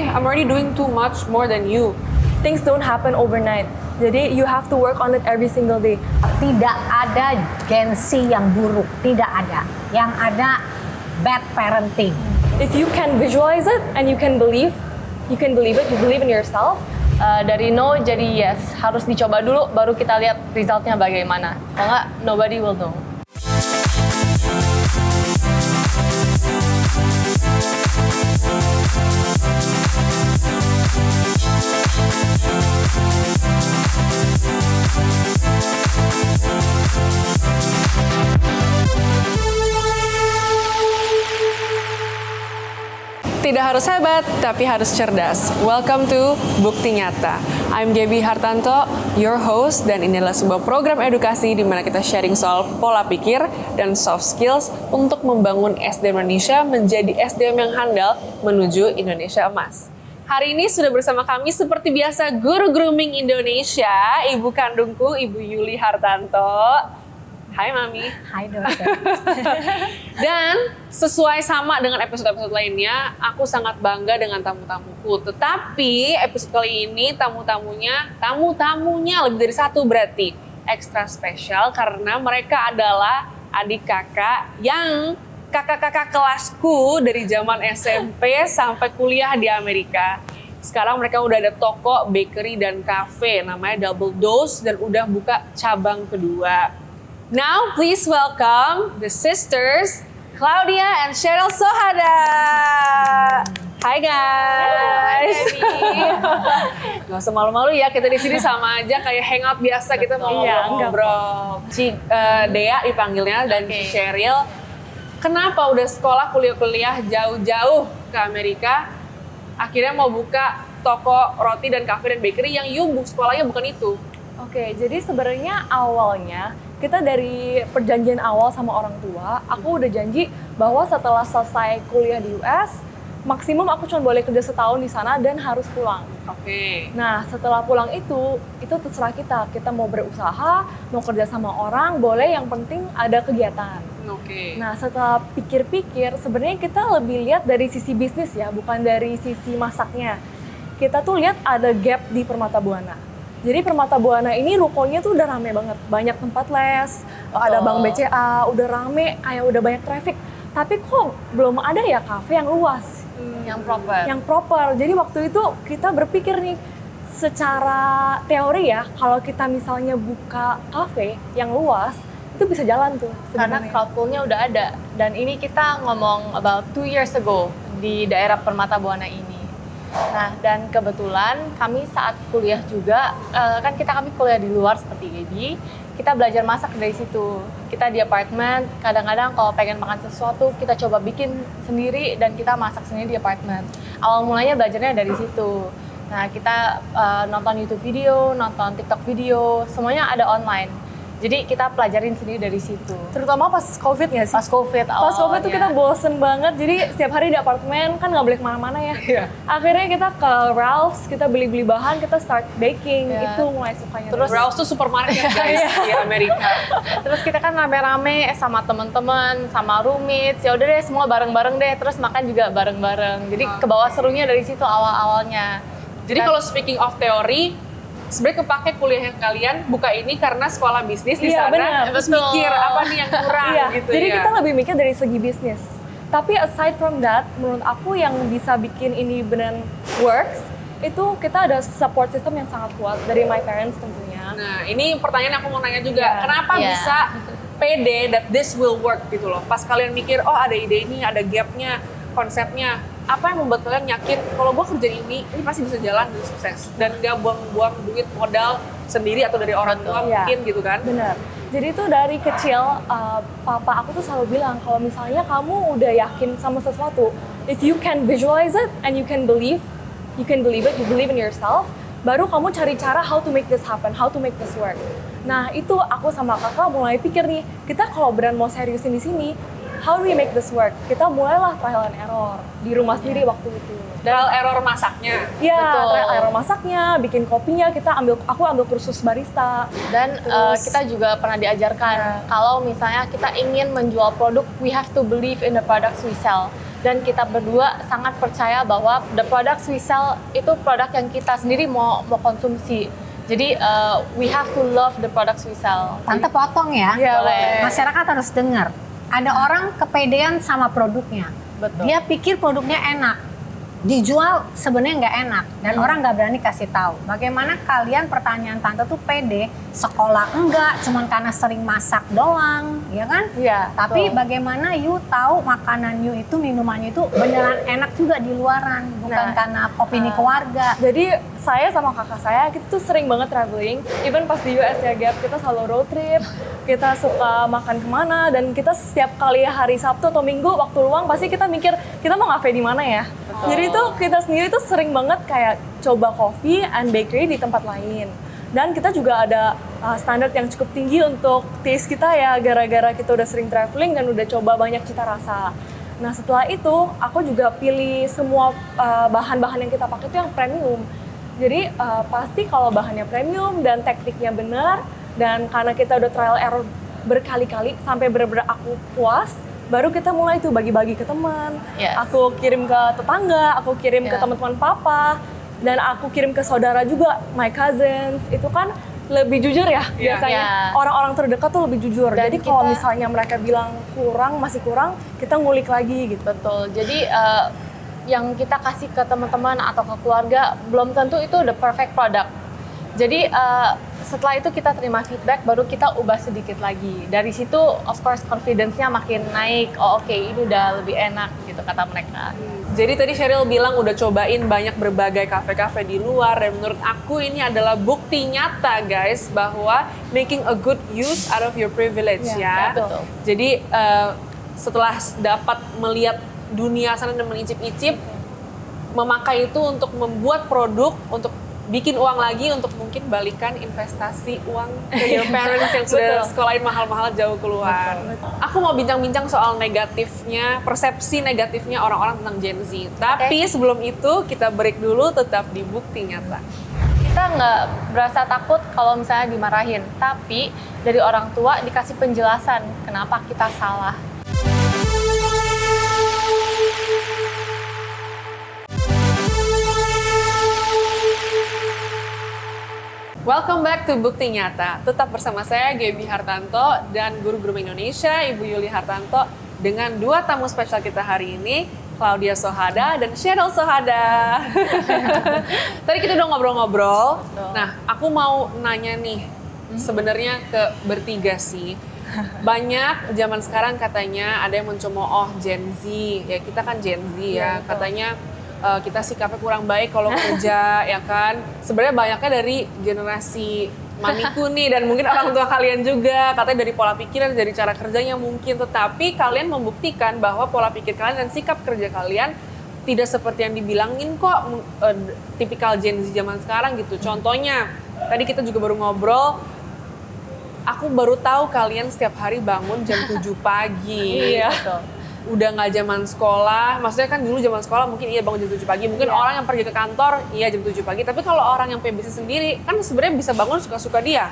I'm already doing too much more than you. Things don't happen overnight. Jadi you have to work on it every single day. Tidak ada gengsi yang buruk, tidak ada. Yang ada bad parenting. If you can visualize it and you can believe it, you believe in yourself. Dari no jadi yes, harus dicoba dulu baru kita lihat resultnya bagaimana. Kalau nggak, nobody will know. Tidak harus hebat, tapi harus cerdas. Welcome to Bukti Nyata. I'm Gaby Hartanto, your host, dan ini adalah sebuah program edukasi di mana kita sharing soal pola pikir dan soft skills untuk membangun SDM Indonesia menjadi SDM yang handal menuju Indonesia emas. Hari ini sudah bersama kami seperti biasa Guru Grooming Indonesia, ibu kandungku, Ibu Yuli Hartanto. Hai Mami. Hai dokter. Dan sesuai sama dengan episode-episode lainnya, aku sangat bangga dengan tamu-tamuku. Tetapi episode kali ini tamu-tamunya lebih dari satu berarti. Ekstra spesial karena mereka adalah adik kakak yang kakak-kakak kelasku dari zaman SMP sampai kuliah di Amerika. Sekarang mereka udah ada toko, bakery, dan cafe namanya Double Dose dan udah buka cabang kedua. Now, please welcome the sisters, Claudia and Cheryl Sohada. Hi guys. Gak usah malu-malu ya, kita di sini sama aja kayak hangout biasa, kita mau ngobrol-ngobrol. Dea dipanggilnya dan Cheryl. Kenapa udah sekolah kuliah jauh-jauh ke Amerika, akhirnya mau buka toko roti dan cafe dan bakery yang sekolahnya bukan itu? Oke, jadi sebenarnya awalnya kita dari perjanjian awal sama orang tua, aku udah janji bahwa setelah selesai kuliah di US, maksimum aku cuma boleh kerja setahun di sana dan harus pulang. Oke. Nah, setelah pulang itu terserah kita. Kita mau berusaha, mau kerja sama orang, boleh, yang penting ada kegiatan. Oke. Nah, setelah pikir-pikir, sebenarnya kita lebih lihat dari sisi bisnis ya, bukan dari sisi masaknya. Kita tuh lihat ada gap di Permata Buana. Jadi Permata Buana ini rukonya tuh udah rame banget, banyak tempat les, ada Bank BCA, udah rame, kayak udah banyak traffic. Tapi kok belum ada ya kafe yang luas, Yang proper. yang proper. Jadi waktu itu kita berpikir nih, secara teori ya, kalau kita misalnya buka kafe yang luas, itu bisa jalan tuh Karena sebenarnya. crowd pool-nya udah ada. Dan ini kita ngomong about 2 years ago di daerah Permata Buana ini. Nah, dan kebetulan kami saat kuliah juga, kami kuliah di luar seperti Gaby, kita belajar masak dari situ. Kita di apartemen, kadang-kadang kalau pengen makan sesuatu, kita coba bikin sendiri dan kita masak sendiri di apartemen. Awal mulanya belajarnya dari situ. Nah, kita nonton YouTube video, nonton TikTok video, semuanya ada online. Jadi kita pelajarin sendiri dari situ. Terutama pas COVID nggak sih? Pas COVID Pas COVID tuh awalnya. kita bosen banget, jadi setiap hari di apartemen kan nggak boleh kemana-mana ya. Iya. Akhirnya kita ke Ralph's, kita beli-beli bahan, kita start baking, Iya. itu mulai sukanya. Terus Ralph's tuh supermarket guys di Amerika. Terus kita kan rame-rame sama teman-teman, sama roommates, ya udah deh semua bareng-bareng deh, terus makan juga bareng-bareng. Jadi ke bawah serunya dari situ awal-awalnya. Jadi kalau speaking of teori, sebenarnya kepake kuliah yang kalian buka ini karena sekolah bisnis di Iya, sana, benar, terus betul. mikir apa nih yang kurang Iya, gitu jadi ya. kita lebih mikir dari segi bisnis. Tapi aside from that, menurut aku yang bisa bikin ini beneran works, itu kita ada support system yang sangat kuat dari my parents tentunya. Nah, ini pertanyaan aku mau nanya juga. Iya. Kenapa Iya. bisa pede that this will work gitu loh. Pas kalian mikir, oh ada ide ini, ada gapnya, konsepnya. Apa yang membuat kalian yakin kalau gue kerja ini pasti bisa jalan dan sukses. Dan gak buang-buang duit modal sendiri atau dari orang tua Iya. mungkin gitu kan. Benar. Jadi itu dari kecil, papa aku tuh selalu bilang kalau misalnya kamu udah yakin sama sesuatu, if you can visualize it and you can believe it, you believe in yourself, baru kamu cari cara how to make this happen, how to make this work. Nah itu aku sama kakak mulai pikir nih, kita kalau beneran mau seriusin di sini, how do we make this work? Kita mulailah trial and error di rumah sendiri waktu itu. Trial error masaknya. Iya, Betul. trial error masaknya, bikin kopinya, aku ambil kursus barista. Dan Terus- kita juga pernah diajarkan kalau misalnya kita ingin menjual produk, we have to believe in the products we sell. dan kita berdua sangat percaya bahwa the products we sell itu produk yang kita sendiri mau konsumsi. Jadi we have to love the products we sell. Tante potong ya. Iya, boleh. Masyarakat harus dengar. Ada orang kepedean sama produknya. Betul. Dia pikir produknya enak. Dijual sebenarnya nggak enak dan orang nggak berani kasih tahu. Bagaimana kalian, pertanyaan tante tuh pede, sekolah enggak, cuman karena sering masak doang, ya kan? Iya. Tapi betul. bagaimana you tahu makanan you itu, minumannya itu beneran enak juga di luaran, bukan Nah, karena opini keluarga. Jadi saya sama kakak saya kita tuh sering banget traveling, even pas di US ya Gap, kita selalu road trip, kita suka makan kemana, dan kita setiap kali hari Sabtu atau Minggu waktu luang pasti kita mikir kita mau ngafe di mana ya. Jadi tuh kita sendiri tuh sering banget kayak coba coffee and bakery di tempat lain. Dan kita juga ada standar yang cukup tinggi untuk taste kita ya, gara-gara kita udah sering traveling dan udah coba banyak cita rasa. Nah setelah itu aku juga pilih semua bahan-bahan yang kita pakai itu yang premium. Jadi pasti kalau bahannya premium dan tekniknya benar, dan karena kita udah trial error berkali-kali sampai benar-benar aku puas, baru kita mulai tuh bagi-bagi ke teman. Yes. Aku kirim ke tetangga, aku kirim ke Yeah. teman-teman papa, dan aku kirim ke saudara juga, my cousins. Itu kan lebih jujur ya biasanya. Yeah. Orang-orang terdekat tuh lebih jujur. Dan Jadi kalau kita- misalnya mereka bilang kurang, masih kurang, kita ngulik lagi gitu. Betul. Jadi yang kita kasih ke teman-teman atau ke keluarga belum tentu itu the perfect product. Jadi setelah itu kita terima feedback, baru kita ubah sedikit lagi. Dari situ, of course, confidence-nya makin naik. Oh oke, ini udah lebih enak gitu kata mereka. Jadi tadi Cheryl bilang udah cobain banyak berbagai kafe-kafe di luar, dan menurut aku ini adalah bukti nyata guys bahwa making a good use out of your privilege ya. betul. Jadi setelah dapat melihat dunia sana dan menicip-icip, memakai itu untuk membuat produk, untuk bikin uang lagi, untuk mungkin balikan investasi uang ke your parents yang sudah Betul. sekolahin mahal-mahal jauh keluar. Aku mau bincang-bincang soal negatifnya, persepsi negatifnya orang-orang tentang Gen Z. Tapi sebelum itu kita break dulu, tetap di Bukti Nyata. Kita nggak berasa takut kalau misalnya dimarahin, tapi dari orang tua dikasih penjelasan kenapa kita salah. Welcome back to Bukti Nyata. Tetap bersama saya Gaby Hartanto dan Guru Groom Indonesia Ibu Yuli Hartanto dengan dua tamu spesial kita hari ini, Claudia Sohada dan Cheryl Sohada. Tadi kita udah ngobrol-ngobrol. Nah, aku mau nanya nih, sebenarnya ke bertiga sih. Banyak zaman sekarang katanya ada yang mencemooh Gen Z. Ya kita kan Gen Z ya. betul. Katanya kita sikapnya kurang baik kalau kerja, ya kan. Sebenarnya banyaknya dari generasi mamiku nih, dan mungkin orang tua kalian juga. Katanya dari pola pikiran, dari cara kerjanya mungkin. Tetapi kalian membuktikan bahwa pola pikir kalian dan sikap kerja kalian tidak seperti yang dibilangin kok, tipikal Gen Z zaman sekarang gitu. Contohnya, tadi kita juga baru ngobrol, aku baru tahu kalian setiap hari bangun jam 7 pagi. Iya. Betul. Udah nggak zaman sekolah, maksudnya kan dulu zaman sekolah mungkin iya bangun jam 7 pagi, mungkin orang yang pergi ke kantor iya jam 7 pagi, tapi kalau orang yang punya bisnis sendiri kan sebenarnya bisa bangun suka-suka dia.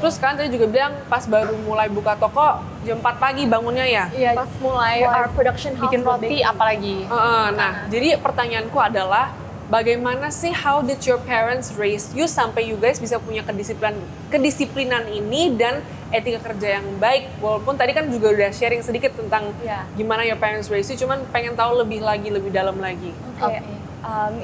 Terus kan tadi juga bilang pas baru mulai buka toko jam 4 pagi bangunnya ya. Iya, Pas mulai our production house bikin buat roti baking. apalagi. Nah, jadi pertanyaanku adalah bagaimana sih, how did your parents raise you sampai you guys bisa punya kedisiplinan ini dan etika kerja yang baik? Walaupun tadi kan juga udah sharing sedikit tentang Iya. gimana your parents raise you, cuman pengen tahu lebih dalam lagi. Oke.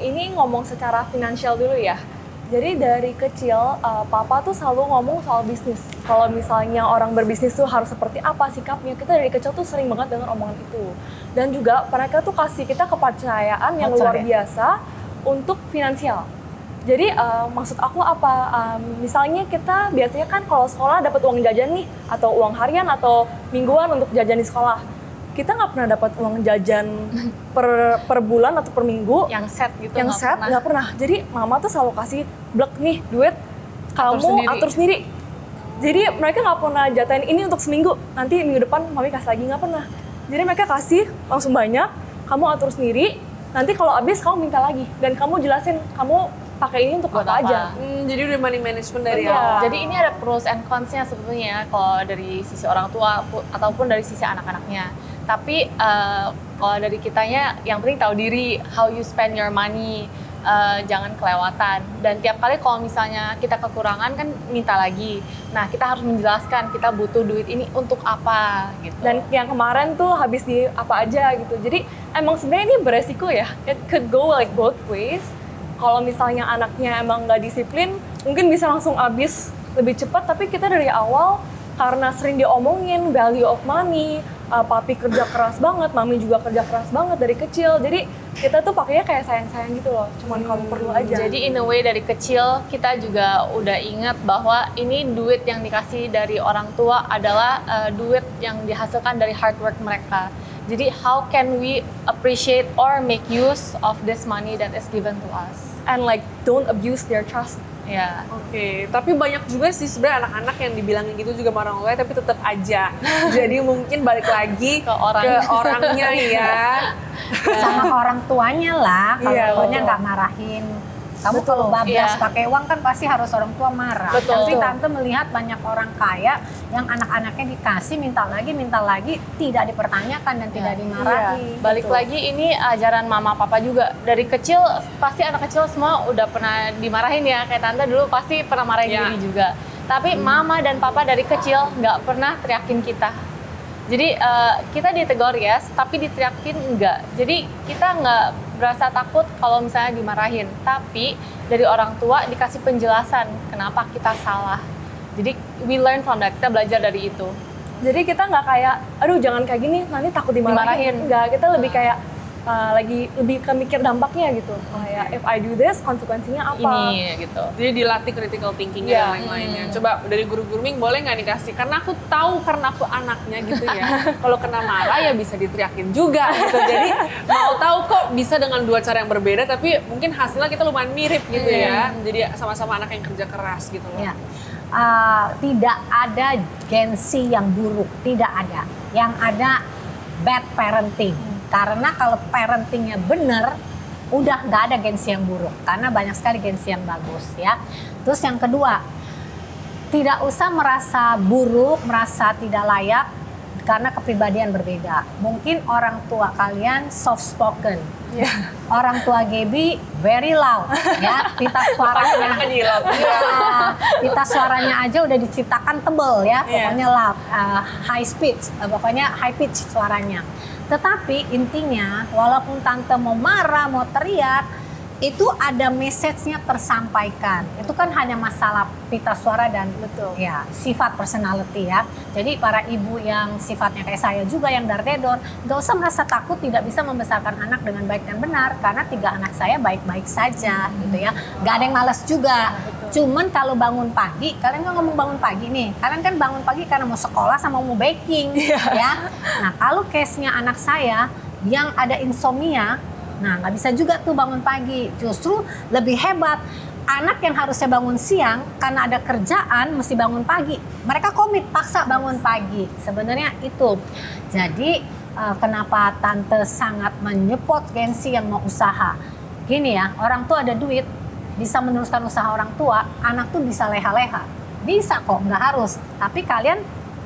Ini ngomong secara finansial dulu ya. Jadi dari kecil, papa tuh selalu ngomong soal bisnis. Kalau misalnya orang berbisnis tuh harus seperti apa sikapnya, kita dari kecil tuh sering banget dengar omongan itu. Dan juga mereka tuh kasih kita kepercayaan yang luar biasa untuk finansial. Jadi maksud aku apa? Misalnya kita biasanya kan kalau sekolah dapat uang jajan nih, atau uang harian atau mingguan untuk jajan di sekolah. Kita nggak pernah dapat uang jajan per bulan atau per minggu. Yang set gitu Yang nggak set pernah. nggak pernah. Jadi mama tuh selalu kasih blek nih duit, kamu sendiri. atur sendiri. Jadi mereka nggak pernah jatain ini untuk seminggu, nanti minggu depan mami kasih lagi, nggak pernah. Jadi mereka kasih langsung banyak, kamu atur sendiri. Nanti kalau habis kamu minta lagi, dan kamu jelasin kamu pakai ini untuk Buat apa aja. Jadi udah money management dari Iya. awal. Jadi ini ada pros and cons-nya sebetulnya kalau dari sisi orang tua ataupun dari sisi anak-anaknya. Tapi kalau dari kitanya yang penting tahu diri, how you spend your money, jangan kelewatan. Dan tiap kali kalau misalnya kita kekurangan kan minta lagi. Nah, kita harus menjelaskan kita butuh duit ini untuk apa gitu. Dan yang kemarin tuh habis di apa aja gitu. Jadi emang sebenarnya ini beresiko ya. It could go like both ways. Kalau misalnya anaknya emang nggak disiplin, mungkin bisa langsung habis lebih cepat. Tapi kita dari awal karena sering diomongin value of money, papi kerja keras banget, mami juga kerja keras banget dari kecil. Jadi kita tuh pakainya kayak sayang-sayang gitu loh. Cuman kalau perlu aja. Jadi in a way dari kecil kita juga udah ingat bahwa ini duit yang dikasih dari orang tua adalah duit yang dihasilkan dari hard work mereka. Jadi how can we appreciate or make use of this money that is given to us? And like don't abuse their trust. Ya. Oke, tapi banyak juga sih sebenarnya anak-anak yang dibilangin gitu juga sama orang tua, tapi tetap aja. Jadi mungkin balik lagi Ke orang. ke orangnya ya. Sama orang tuanya lah, kalau Iya, tuanya betul. nggak marahin. Kamu kalau bablas Iya. pakai uang kan pasti harus orang tua marah. Betul. Tapi tante melihat banyak orang kaya yang anak-anaknya dikasih minta lagi, tidak dipertanyakan dan tidak dimarahi. Balik lagi ini ajaran mama papa juga. Dari kecil pasti anak kecil semua udah pernah dimarahin ya. Kayak tante dulu pasti pernah marahin Ya. diri juga. Tapi mama dan papa dari kecil nggak pernah teriakin kita. Jadi kita ditegur yes, tapi diteriakin enggak. Jadi kita nggak berasa takut kalau misalnya dimarahin. Tapi dari orang tua dikasih penjelasan kenapa kita salah. Jadi we learn from that, kita belajar dari itu. Jadi kita nggak kayak, aduh jangan kayak gini, nanti takut dimarahin. Enggak, kita lebih kayak lagi lebih ke mikir dampaknya gitu. Kayak if I do this, konsekuensinya apa? Ini gitu. Jadi dilatih critical thinking Iya. dan lain-lainnya. Coba dari guru grooming boleh nggak dikasih? Karena aku tahu karena aku anaknya gitu ya. Kalau kena marah ya bisa diteriakin juga gitu. Jadi mau tahu kok bisa dengan dua cara yang berbeda, tapi mungkin hasilnya kita lumayan mirip gitu ya. Jadi sama-sama anak yang kerja keras gitu loh. Ya. Tidak ada gengsi yang buruk, tidak ada. Yang ada bad parenting. Karena kalau parentingnya benar, udah nggak ada gengsi yang buruk. Karena banyak sekali gengsi yang bagus ya. Terus yang kedua, tidak usah merasa buruk, merasa tidak layak karena kepribadian berbeda. Mungkin orang tua kalian soft spoken. Orang tua Gaby very loud ya, pita suaranya. Iya. Pita suaranya aja udah diciptakan tebel ya, Iya. pokoknya loud, high speech, pokoknya high pitch suaranya. Tetapi intinya walaupun tante mau marah, mau teriak, itu ada message-nya tersampaikan. Itu kan hanya masalah pita suara dan ya sifat personality ya. Jadi para ibu yang sifatnya kayak saya juga yang dardedor, nggak usah merasa takut tidak bisa membesarkan anak dengan baik dan benar karena 3 anak saya baik-baik saja gitu ya. Nggak ada yang malas juga. Cuman kalau bangun pagi, kalian kan ngomong bangun pagi nih. Kalian kan bangun pagi karena mau sekolah sama mau baking ya. Nah, kalau case-nya anak saya yang ada insomnia, nah, nggak bisa juga tuh bangun pagi. Justru lebih hebat, anak yang harusnya bangun siang karena ada kerjaan mesti bangun pagi. Mereka komit paksa bangun pagi. Sebenarnya itu. Jadi kenapa tante sangat menyupport gengsi yang mau usaha. Gini ya, orang tua ada duit, bisa meneruskan usaha orang tua, anak tuh bisa leha-leha. Bisa kok, nggak harus. Tapi kalian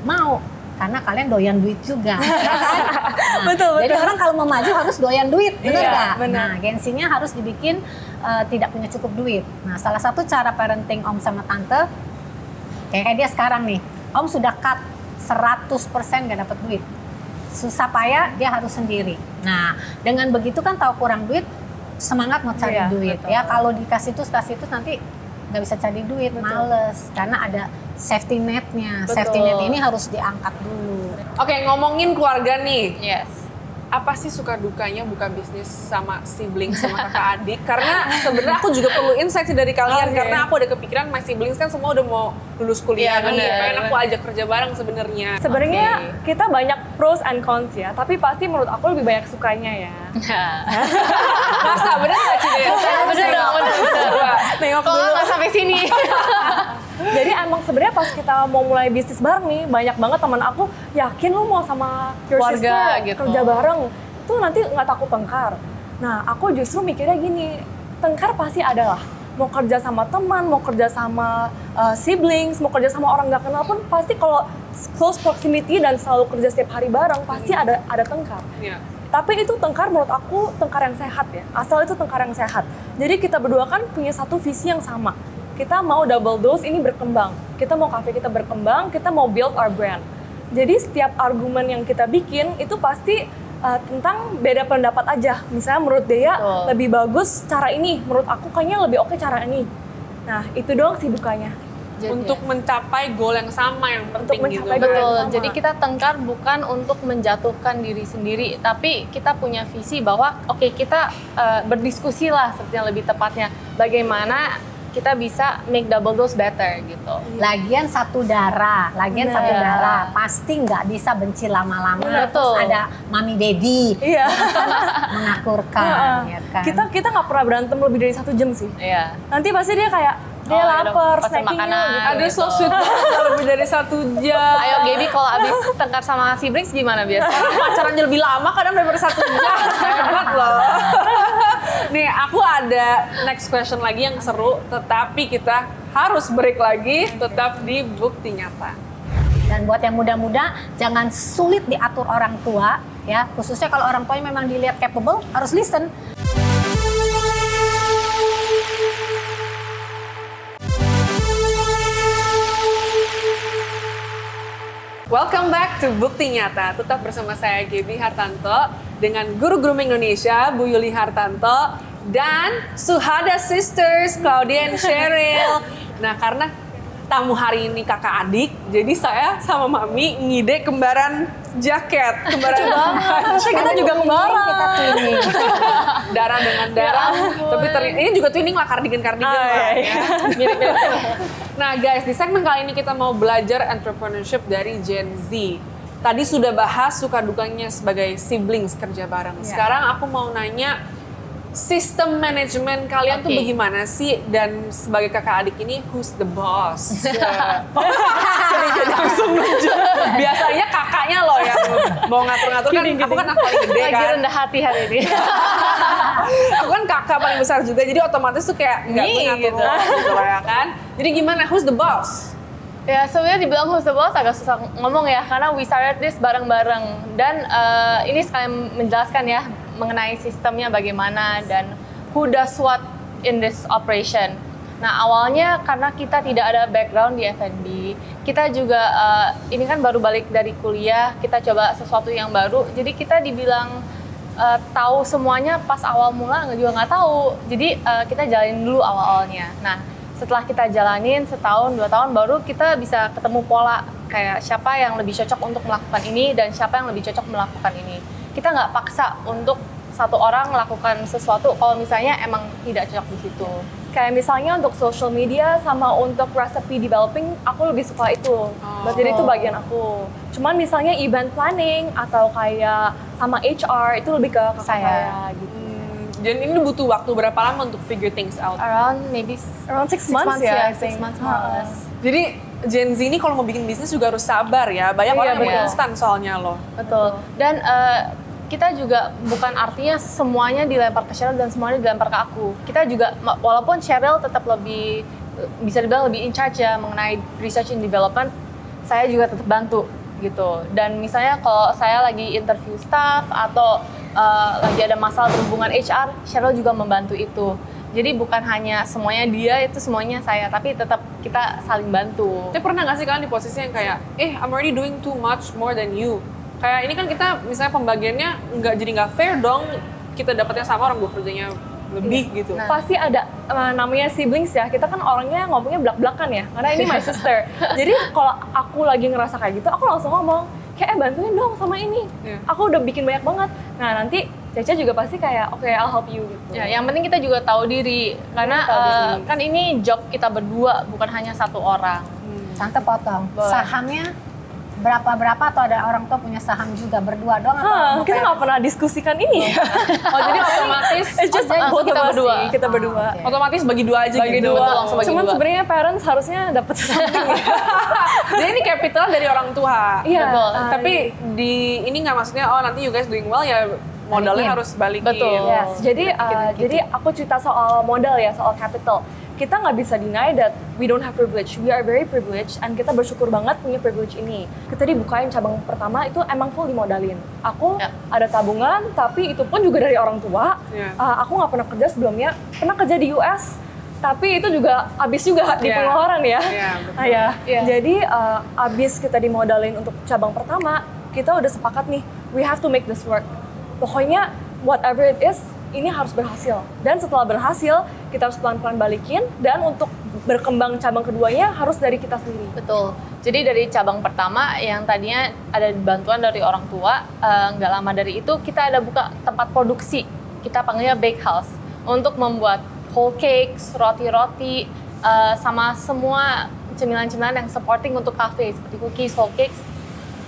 mau. Karena kalian doyan duit juga, ya kan? Nah, Betul. Jadi orang kalau mau maju harus doyan duit, bener Iya, nggak? bener. Nah, gengsinya harus dibikin tidak punya cukup duit. Nah, salah satu cara parenting Om sama Tante, kayak dia sekarang nih, Om sudah cut 100% nggak dapat duit. Susah payah dia harus sendiri. Nah, dengan begitu kan tahu kurang duit, semangat mau cari Iya, duit. betul. Ya kalau dikasih terus nanti nggak bisa cari duit, males karena ada safety net-nya. Betul. Safety net ini harus diangkat dulu. Oke, ngomongin keluarga nih. Yes. Apa sih suka dukanya buka bisnis sama sibling sama kakak adik? Karena sebenarnya aku juga perlu insight sih dari kalian. Oke. Karena aku ada kepikiran my siblings kan semua udah mau lulus kuliah Iya, nih. bener, Pengen aku bener. ajak kerja bareng sebenarnya. Sebenarnya Oke. kita banyak pros and cons ya, tapi pasti menurut aku lebih banyak sukanya ya. Masa bener gak Cide? Bener dong, bener. Nengok Kalau dulu. nggak sampai sini. Jadi emang sebenarnya pas kita mau mulai bisnis bareng nih, banyak banget teman aku yakin lu mau sama your Keluarga sister gitu. kerja bareng, tuh nanti nggak takut tengkar. Nah aku justru mikirnya gini, tengkar pasti ada lah. Mau kerja sama teman, mau kerja sama siblings, mau kerja sama orang nggak kenal pun pasti kalau close proximity dan selalu kerja setiap hari bareng, pasti ada tengkar. Iya. Tapi itu tengkar menurut aku tengkar yang sehat ya. Asal itu tengkar yang sehat. Jadi kita berdua kan punya satu visi yang sama. Kita mau Double Dose ini berkembang. Kita mau cafe kita berkembang, kita mau build our brand. Jadi setiap argumen yang kita bikin itu pasti tentang beda pendapat aja. Misalnya menurut Dea lebih bagus cara ini, menurut aku kayaknya lebih oke cara ini. Nah, itu doang sih dukanya. Untuk mencapai goal yang sama yang penting gitu. mencapai Betul. sama. Jadi kita tengkar bukan untuk menjatuhkan diri sendiri, tapi kita punya visi bahwa oke, kita berdiskusi lah seperti yang lebih tepatnya. Bagaimana kita bisa make Double Dose better gitu. Lagian satu darah, pasti nggak bisa benci lama-lama. Betul. Terus ada mami daddy Iya. mengakurkan, ya kan? Kita nggak pernah berantem lebih dari 1 jam sih. Iya. Nanti pasti dia kayak dia Oh, lapar, pesen snackingnya makanan. gitu. Aduh, so sweet banget lebih dari 1 jam. Ayo Gaby, kalau abis tengkar sama siblings gimana biasanya? Pacaran aja lebih lama kadang daripada 1 jam. Hebat loh. Nih, aku ada next question lagi yang seru, tetapi kita harus break lagi, tetap di Bukti Nyata. Dan buat yang muda-muda, jangan sulit diatur orang tua, ya. Khususnya kalau orang tuanya memang dilihat capable, harus listen. Welcome back to Bukti Nyata. Tetap bersama saya Gaby Hartanto dengan Guru Grooming Indonesia Bu Yuli Hartanto dan Suhada Sisters Claudia and Cheryl. Nah, karena tamu hari ini kakak adik, jadi saya sama Mami ngide kembaran jaket, kembaran Terus kita juga kembaran. Kita twinning. darah dengan darah. Tapi ini juga twinning lah, kardigan lah ya. Mirip-mirip. Nah guys, di segmen kali ini kita mau belajar entrepreneurship dari Gen Z. Tadi sudah bahas suka dukanya sebagai siblings kerja bareng. Sekarang aku mau nanya, sistem manajemen kalian tuh bagaimana sih? Dan sebagai kakak adik ini, who's the boss? Jadi langsung nunjuk. Biasanya kakaknya loh yang mau ngatur-ngatur kan. Aku kan aku paling gede Lagi kan. rendah hati hari ini. Aku kan kakak paling besar juga, jadi otomatis tuh kayak nggak ngatur gitu lah ya kan. Jadi gimana, who's the boss? Ya sebenarnya dibilang who's the boss agak susah ngomong ya, karena we started this bareng-bareng. Dan ini sekalian menjelaskan ya mengenai sistemnya bagaimana dan who does what in this operation. Nah awalnya karena kita tidak ada background di F&B, kita juga ini kan baru balik dari kuliah, kita coba sesuatu yang baru, jadi kita dibilang tahu semuanya pas awal mula juga nggak tahu. Jadi kita jalanin dulu awal-awalnya. Nah setelah kita jalanin setahun 2 tahun baru kita bisa ketemu pola kayak siapa yang lebih cocok untuk melakukan ini dan siapa yang lebih cocok melakukan ini. Kita nggak paksa untuk satu orang melakukan sesuatu kalau misalnya emang tidak cocok di situ. Kayak misalnya untuk social media sama untuk recipe developing, aku lebih suka itu. Jadi itu bagian aku. Cuman misalnya event planning atau kayak sama HR itu lebih ke kakak saya gitu. Dan ini butuh waktu berapa lama untuk figure things out? Around maybe Around 6 months ya, I 6 think. months more or less. Jadi Gen Z ini kalau mau bikin bisnis juga harus sabar ya. Banyak orang yang iya. mau instan soalnya loh. Betul. Dan kita juga bukan artinya semuanya dilempar ke Cheryl dan semuanya dilempar ke aku. Kita juga, walaupun Cheryl tetap lebih, bisa dibilang lebih in charge ya mengenai research and development, saya juga tetap bantu gitu. Dan misalnya kalau saya lagi interview staff atau lagi ada masalah berhubungan HR, Cheryl juga membantu itu. Jadi bukan hanya semuanya dia, itu semuanya saya, tapi tetap kita saling bantu. Tapi pernah nggak sih kalian di posisi yang kayak, I'm already doing too much more than you. Kayak ini kan kita misalnya pembagiannya nggak fair dong, kita dapatnya sama orang gue kerjanya lebih gitu. Nah, pasti ada namanya siblings ya, kita kan orangnya ngomongnya belak-belakan ya, karena ini my sister. Jadi kalau aku lagi ngerasa kayak gitu, aku langsung ngomong, kayak bantuin dong sama ini. Aku udah bikin banyak banget. Nah nanti Caca juga pasti kayak, oke, I'll help you gitu. Ya, yang penting kita juga tahu diri, karena kan ini job kita berdua, bukan hanya satu orang. Tante potong. Boleh. Sahamnya berapa atau ada orang tua punya saham juga berdua doang atau Kita nggak pernah diskusikan ini. Oh jadi otomatis Just both kita of us berdua. sih, kita berdua. oke. otomatis bagi dua aja Bagi gitu. dua. Betul, langsung bagi Cuman dua. sebenarnya parents harusnya dapat something. Jadi ini capital dari orang tua. Iya. Betul. Tapi di ini nggak maksudnya nanti you guys doing well ya modalnya Balikin. harus balikin. Betul. Yes, jadi aku cerita soal modal ya, soal capital. Kita nggak bisa deny that we don't have privilege. We are very privileged, and kita bersyukur banget punya privilege ini. Kita dibukain cabang pertama itu emang full dimodalin. Aku Ya. ada tabungan, tapi itu pun juga dari orang tua. Ya. Aku nggak pernah kerja sebelumnya. Pernah kerja di US, tapi itu juga habis juga di Ya. pengeluaran ya. Ya, betul. Ya. Ya. Jadi abis kita dimodalin untuk cabang pertama, kita udah sepakat nih, we have to make this work. Pokoknya whatever it is, ini harus berhasil. Dan setelah berhasil, kita harus pelan-pelan balikin. Dan untuk berkembang cabang keduanya harus dari kita sendiri. Betul. Jadi dari cabang pertama yang tadinya ada bantuan dari orang tua, nggak lama dari itu kita ada buka tempat produksi. Kita panggilnya bake house untuk membuat whole cakes, roti-roti, sama semua cemilan-cemilan yang supporting untuk cafe seperti cookies, whole cakes,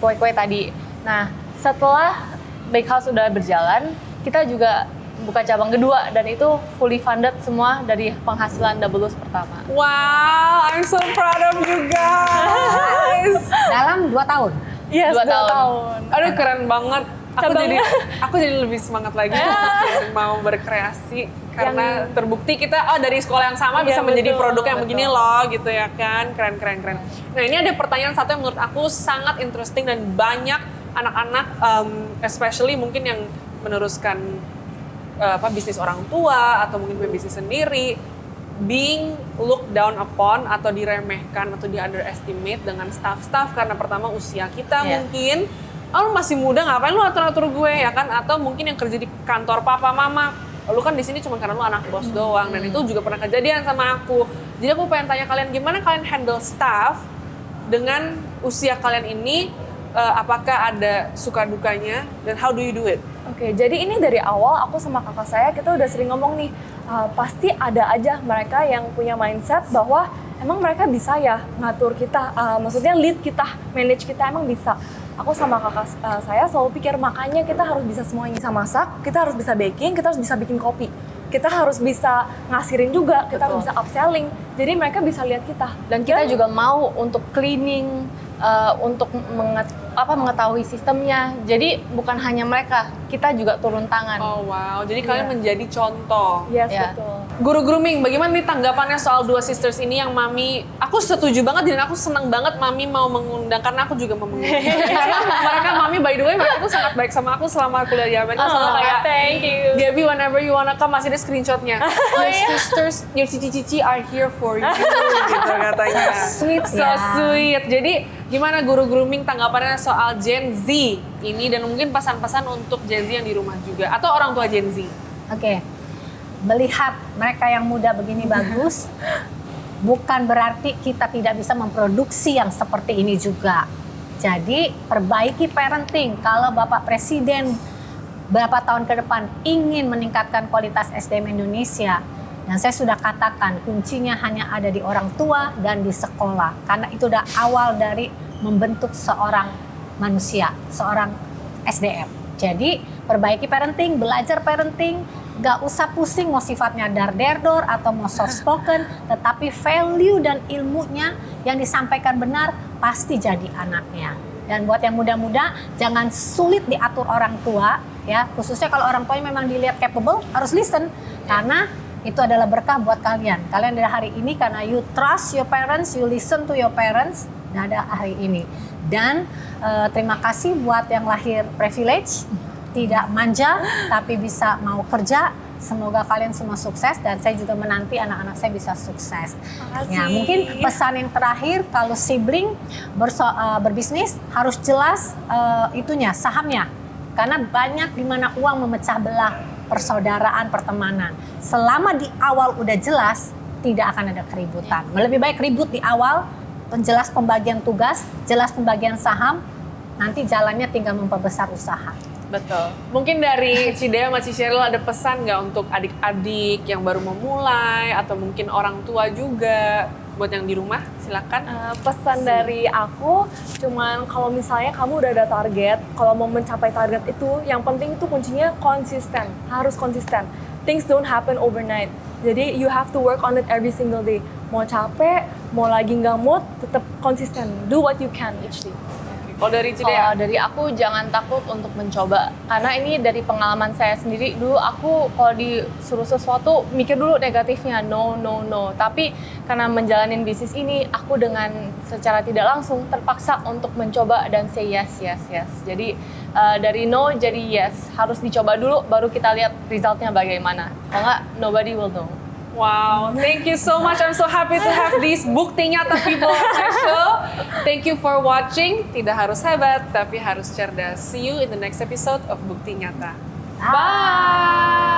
kue-kue tadi. Nah, setelah bake house sudah berjalan, kita juga buka cabang kedua dan itu fully funded semua dari penghasilan Double Luz pertama. Wow, I'm so proud of you guys. Dalam 2 tahun. Yes, 2 2 tahun. tahun. Aduh, keren banget. Cabangnya. Aku jadi lebih semangat lagi untuk mau berkreasi karena terbukti kita dari sekolah yang sama bisa Iya, menjadi betul, produk yang betul. begini loh gitu ya kan. Keren. Nah, ini ada pertanyaan satu yang menurut aku sangat interesting dan banyak anak-anak especially mungkin yang meneruskan bisnis orang tua atau mungkin punya bisnis sendiri, being looked down upon atau diremehkan atau di underestimate dengan staff karena pertama usia kita Iya. mungkin, lu masih muda ngapain lu atur-atur gue ya kan, atau mungkin yang kerja di kantor papa mama, lu kan di sini cuma karena lu anak bos doang, dan itu juga pernah kejadian sama aku. Jadi aku pengen tanya kalian, gimana kalian handle staff dengan usia kalian ini, apakah ada suka dukanya dan how do you do it? Oke, jadi ini dari awal aku sama kakak saya kita udah sering ngomong nih, pasti ada aja mereka yang punya mindset bahwa emang mereka bisa ya ngatur kita, maksudnya lead kita, manage kita, emang bisa. Aku sama kakak saya selalu pikir makanya kita harus bisa semuanya, bisa masak, kita harus bisa baking, kita harus bisa bikin kopi, kita harus bisa ngasirin juga, kita harus Betul. bisa upselling. Jadi mereka bisa lihat kita. Dan kita juga mau untuk cleaning, untuk mengetahui sistemnya. Jadi bukan hanya mereka, kita juga turun tangan. Oh wow, jadi kalian menjadi contoh. Yes, Ya. betul. Guru grooming, bagaimana nih tanggapannya soal dua sisters ini yang Mami, aku setuju banget dan aku senang banget Mami mau mengundang, karena aku juga mau mengundang. Karena mereka, Mami by the way, mereka tuh sangat baik sama aku selama kuliah di Amerika. Selalu kayak, thank you. Gaby, whenever you wanna come, masih ada screenshotnya. Your sisters, your cici-cici are here for you, gitu katanya. Sweet So ya. sweet. Jadi gimana guru grooming tanggapannya soal Gen Z ini, dan mungkin pesan-pesan untuk Gen Z yang di rumah juga, atau orang tua Gen Z? Oke, melihat mereka yang muda begini bagus, bukan berarti kita tidak bisa memproduksi yang seperti ini juga. Jadi perbaiki parenting. Kalau Bapak Presiden berapa tahun ke depan ingin meningkatkan kualitas SDM Indonesia, dan saya sudah katakan kuncinya hanya ada di orang tua dan di sekolah. Karena itu udah awal dari membentuk seorang manusia, seorang SDM. Jadi perbaiki parenting, belajar parenting, gak usah pusing mau sifatnya dar-der-dor atau mau soft spoken, tetapi value dan ilmunya yang disampaikan benar pasti jadi anaknya. Dan buat yang muda-muda, jangan sulit diatur orang tua, ya. Khususnya kalau orang tuanya memang dilihat capable, harus listen. Karena itu adalah berkah buat kalian. Kalian dari hari ini karena you trust your parents, you listen to your parents, dan ada hari ini. Dan terima kasih buat yang lahir privilege, tidak manja, tapi bisa mau kerja. Semoga kalian semua sukses, dan saya juga menanti anak-anak saya bisa sukses. Makasih. Ya, mungkin pesan yang terakhir, kalau sibling berbisnis harus jelas itunya, sahamnya. Karena banyak di mana uang memecah belah persaudaraan, pertemanan. Selama di awal udah jelas, tidak akan ada keributan. Lebih baik ribut di awal, jelas pembagian tugas, jelas pembagian saham, nanti jalannya tinggal memperbesar usaha. Betul. Mungkin dari Cidea sama Cheryl ada pesan nggak untuk adik-adik yang baru memulai, atau mungkin orang tua juga buat yang di rumah? Silakan. Pesan dari aku, cuman kalau misalnya kamu udah ada target, kalau mau mencapai target itu, yang penting itu kuncinya konsisten, harus konsisten. Things don't happen overnight. Jadi you have to work on it every single day. Mau capek, mau lagi nggak mood, tetap konsisten. Do what you can each day. Oke, Kalau dari Cidea? Kalau dari aku jangan takut untuk mencoba. Karena ini dari pengalaman saya sendiri. Dulu aku kalau disuruh sesuatu mikir dulu negatifnya, no. Tapi karena menjalanin bisnis ini, aku dengan secara tidak langsung terpaksa untuk mencoba dan say yes. Jadi dari no jadi yes. Harus dicoba dulu baru kita lihat resultnya bagaimana. Kalau nggak, nobody will know. Wow, thank you so much. I'm so happy to have these bukti nyata people on my show. Thank you for watching. Tidak harus hebat, tapi harus cerdas. See you in the next episode of Bukti Nyata. Bye!